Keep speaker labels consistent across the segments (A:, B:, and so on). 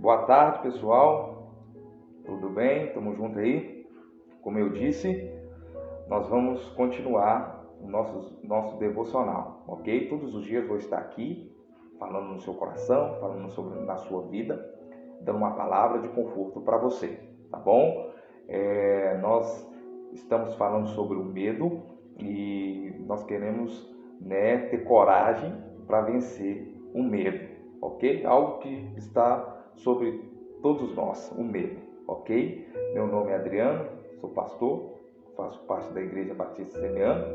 A: Boa tarde, pessoal. Tudo bem? Tamo junto aí? Como eu disse, nós vamos continuar o nosso devocional, ok? Todos os dias vou estar aqui falando no seu coração, falando na sua vida, dando uma palavra de conforto para você, tá bom? Nós estamos falando sobre o medo e nós queremos, ter coragem para vencer o medo, ok? Algo que está sobre todos nós, o medo, ok? Meu nome é Adriano, sou pastor, faço parte da Igreja Batista Semeando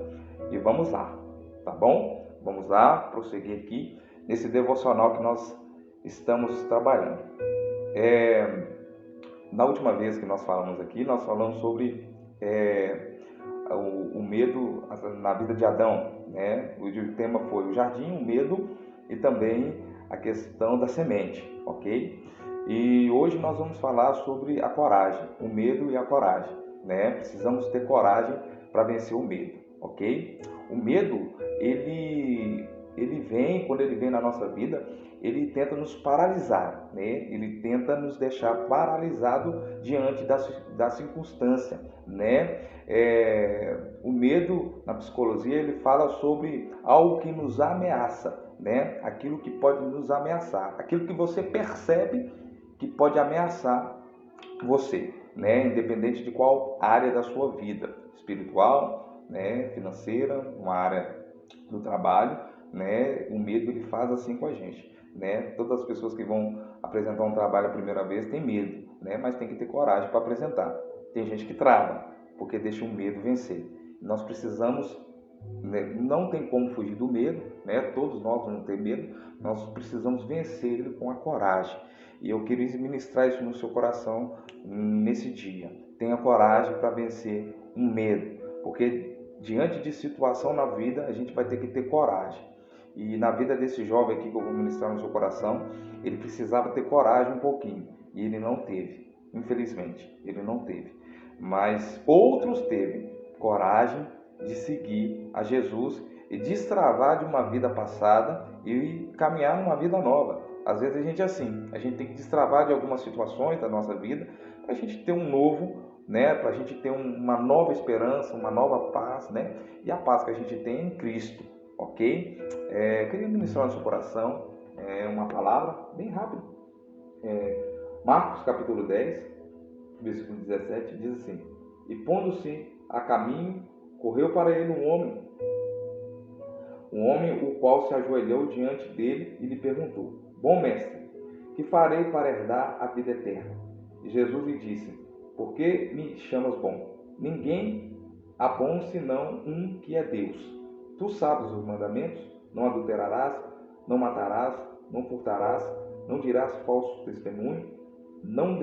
A: e vamos lá, tá bom? Vamos lá, prosseguir aqui nesse devocional que nós estamos trabalhando. Na última vez que nós falamos aqui, nós falamos sobre o medo na vida de Adão, né? O tema foi o jardim, o medo e também a questão da semente, ok? E hoje nós vamos falar sobre a coragem, o medo e a coragem, né? Precisamos ter coragem para vencer o medo, ok? O medo, quando ele vem na nossa vida, ele tenta nos paralisar, né? Ele tenta nos deixar paralisado diante da circunstância, né? O medo, na psicologia, ele fala sobre algo que nos ameaça, né? Aquilo que pode nos ameaçar, aquilo que você percebe que pode ameaçar você, né? Independente de qual área da sua vida, espiritual, né? Financeira, uma área do trabalho, né? O medo ele faz assim com a gente, né? Todas as pessoas que vão apresentar um trabalho a primeira vez têm medo, né? Mas tem que ter coragem para apresentar. Tem gente que trava porque deixa o medo vencer. Nós precisamos, né? Não tem como fugir do medo, né? Todos nós vamos ter medo. Nós precisamos vencer ele com a coragem. E eu queria ministrar isso no seu coração nesse dia. Tenha coragem para vencer um medo, porque diante de situação na vida, a gente vai ter que ter coragem. E na vida desse jovem aqui que eu vou ministrar no seu coração, ele precisava ter coragem um pouquinho. E ele não teve. Infelizmente, ele não teve. Mas outros teve coragem de seguir a Jesus e destravar de uma vida passada e caminhar numa vida nova. Às vezes a gente é assim, a gente tem que destravar de algumas situações da nossa vida para a gente ter um novo, né? Para a gente ter uma nova esperança, uma nova paz, né? E a paz que a gente tem é em Cristo, ok? Queria ministrar no seu coração uma palavra bem rápida. Marcos capítulo 10, versículo 17, diz assim: E pondo-se a caminho, correu para ele um homem o qual se ajoelhou diante dele e lhe perguntou: Bom mestre, que farei para herdar a vida eterna? E Jesus lhe disse: Por que me chamas bom? Ninguém há bom senão um que é Deus. Tu sabes os mandamentos: não adulterarás, não matarás, não furtarás, não dirás falso testemunho, não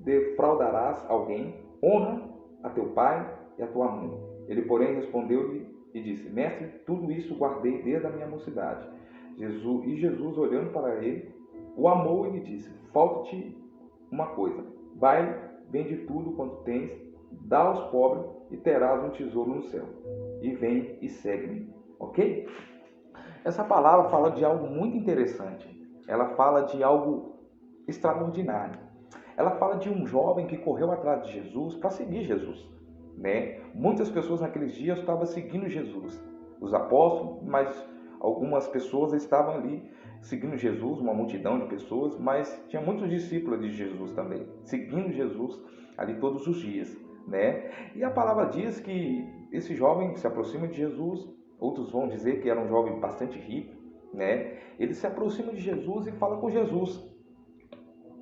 A: defraudarás alguém, honra a teu pai e a tua mãe. Ele, porém, respondeu-lhe e disse: Mestre, tudo isso guardei desde a minha mocidade. Jesus, olhando para ele, o amou e lhe disse: Falta-te uma coisa. Vai, vende tudo quanto tens, dá aos pobres e terás um tesouro no céu. E vem e segue-me. Ok? Essa palavra fala de algo muito interessante. Ela fala de algo extraordinário. Ela fala de um jovem que correu atrás de Jesus para seguir Jesus, né? Muitas pessoas naqueles dias estavam seguindo Jesus, os apóstolos, mas algumas pessoas estavam ali seguindo Jesus, uma multidão de pessoas, mas tinha muitos discípulos de Jesus também, seguindo Jesus ali todos os dias, né? E a palavra diz que esse jovem se aproxima de Jesus, outros vão dizer que era um jovem bastante rico, né? Ele se aproxima de Jesus e fala com Jesus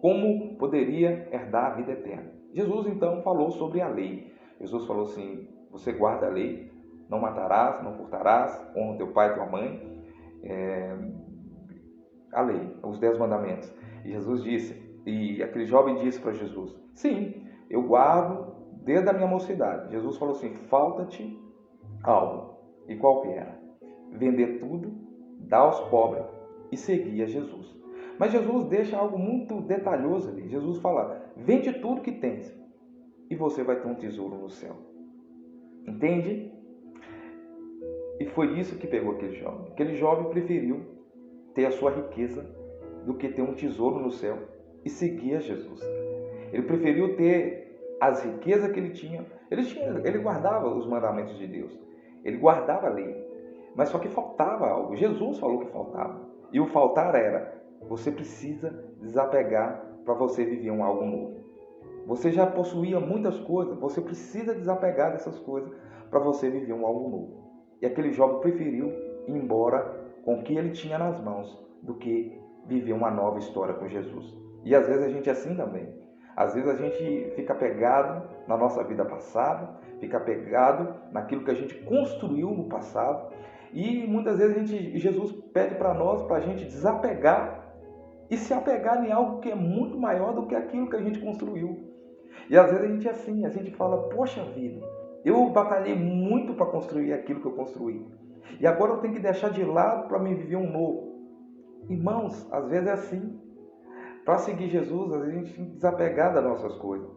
A: como poderia herdar a vida eterna. Jesus então falou sobre a lei. Jesus falou assim: você guarda a lei, não matarás, não furtarás, honra teu pai e tua mãe, a lei, os 10 mandamentos. E Jesus disse, e aquele jovem disse para Jesus: sim, eu guardo desde a minha mocidade. Jesus falou assim: falta-te algo. E qual que era? Vender tudo, dar aos pobres e seguir a Jesus. Mas Jesus deixa algo muito detalhoso ali. Jesus fala: vende tudo que tens e você vai ter um tesouro no céu. Entende? E foi isso que pegou aquele jovem. Aquele jovem preferiu ter a sua riqueza do que ter um tesouro no céu. e seguia Jesus. Ele preferiu ter as riquezas que ele tinha. Ele guardava os mandamentos de Deus. Ele guardava a lei. Mas só que faltava algo. Jesus falou que faltava. E o faltar era: você precisa desapegar para você viver algo novo. Você já possuía muitas coisas. Você precisa desapegar dessas coisas para você viver algo novo. E aquele jovem preferiu ir embora com o que ele tinha nas mãos do que viver uma nova história com Jesus. E às vezes a gente é assim também. Às vezes a gente fica apegado na nossa vida passada, fica apegado naquilo que a gente construiu no passado. E muitas vezes Jesus pede para nós, para a gente desapegar e se apegar em algo que é muito maior do que aquilo que a gente construiu. E às vezes a gente é assim, a gente fala: poxa vida, eu batalhei muito para construir aquilo que eu construí. E agora eu tenho que deixar de lado para me viver um novo. Irmãos, às vezes é assim. Para seguir Jesus, às vezes a gente tem que desapegar das nossas coisas.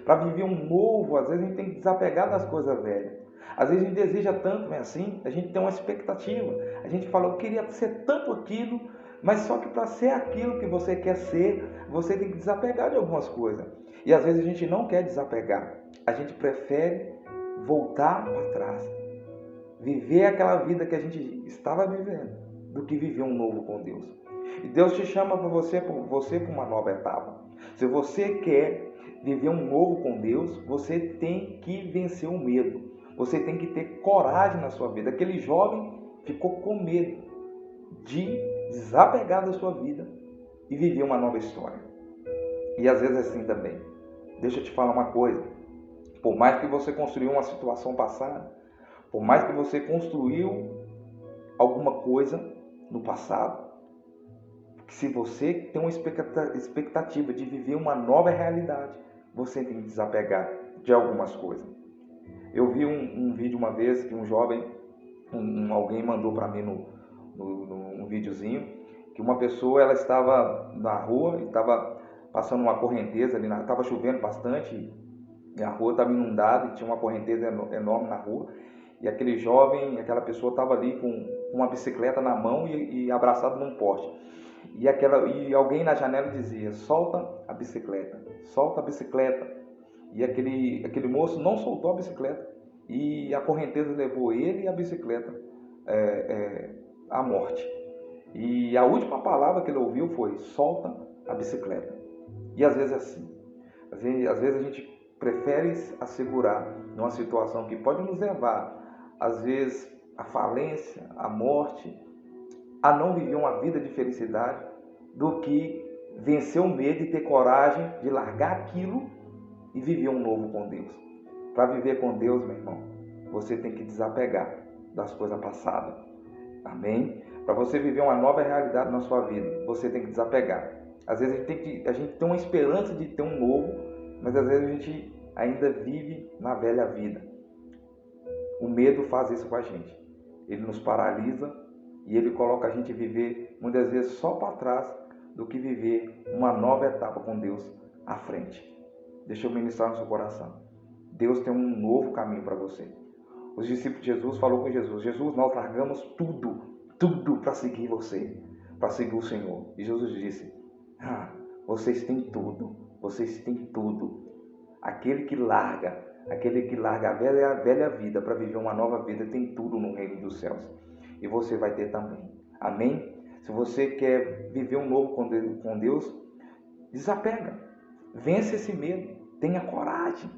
A: Para viver um novo, às vezes a gente tem que desapegar das coisas velhas. Às vezes a gente deseja tanto, não é assim? A gente tem uma expectativa. A gente fala: eu queria ser tanto aquilo, mas só que para ser aquilo que você quer ser, você tem que desapegar de algumas coisas. E às vezes a gente não quer desapegar. A gente prefere voltar para trás. Viver aquela vida que a gente estava vivendo, do que viver um novo com Deus. E Deus te chama para você para uma nova etapa. Se você quer viver um novo com Deus, você tem que vencer o medo. Você tem que ter coragem na sua vida. Aquele jovem ficou com medo de desapegar da sua vida e viver uma nova história. E às vezes é assim também. Deixa eu te falar uma coisa. Por mais que você construiu uma situação passada, por mais que você construiu alguma coisa no passado, se você tem uma expectativa de viver uma nova realidade, você tem que desapegar de algumas coisas. Eu vi um vídeo uma vez que um jovem, alguém mandou para mim um videozinho, que uma pessoa, ela estava na rua e estava passando uma correnteza ali, estava chovendo bastante, e a rua estava inundada e tinha uma correnteza enorme na rua. E aquele jovem, aquela pessoa estava ali com uma bicicleta na mão e abraçado num poste. E alguém na janela dizia: solta a bicicleta, solta a bicicleta. E aquele moço não soltou a bicicleta e a correnteza levou ele e a bicicleta à morte. E a última palavra que ele ouviu foi: solta a bicicleta. E às vezes é assim. Às vezes a gente prefere assegurar numa situação que pode nos levar, às vezes, à falência, à morte, a não viver uma vida de felicidade, do que vencer o medo e ter coragem de largar aquilo e viver um novo com Deus. Para viver com Deus, meu irmão, você tem que desapegar das coisas passadas. Amém? Para você viver uma nova realidade na sua vida, você tem que desapegar. Às vezes a gente tem uma esperança de ter um novo, mas às vezes a gente ainda vive na velha vida. O medo faz isso com a gente. Ele nos paralisa e ele coloca a gente viver muitas vezes só para trás do que viver uma nova etapa com Deus à frente. Deixa eu ministrar no seu coração. Deus tem um novo caminho para você. Os discípulos de Jesus falaram com Jesus: Jesus, nós largamos tudo para seguir você, para seguir o Senhor. E Jesus disse: vocês têm tudo, vocês têm tudo. Aquele que larga a velha vida para viver uma nova vida tem tudo no reino dos céus. E você vai ter também. Amém? Se você quer viver um novo com Deus, desapega. Vence esse medo. Tenha coragem.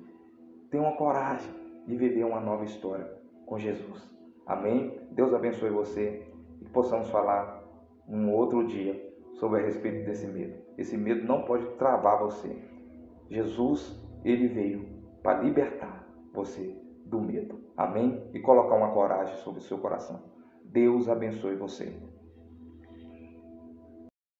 A: Tenha uma coragem de viver uma nova história com Jesus. Amém? Deus abençoe você e possamos falar um outro dia sobre a respeito desse medo. Esse medo não pode travar você. Jesus, ele veio para libertar você do medo. Amém? E colocar uma coragem sobre o seu coração. Deus abençoe você.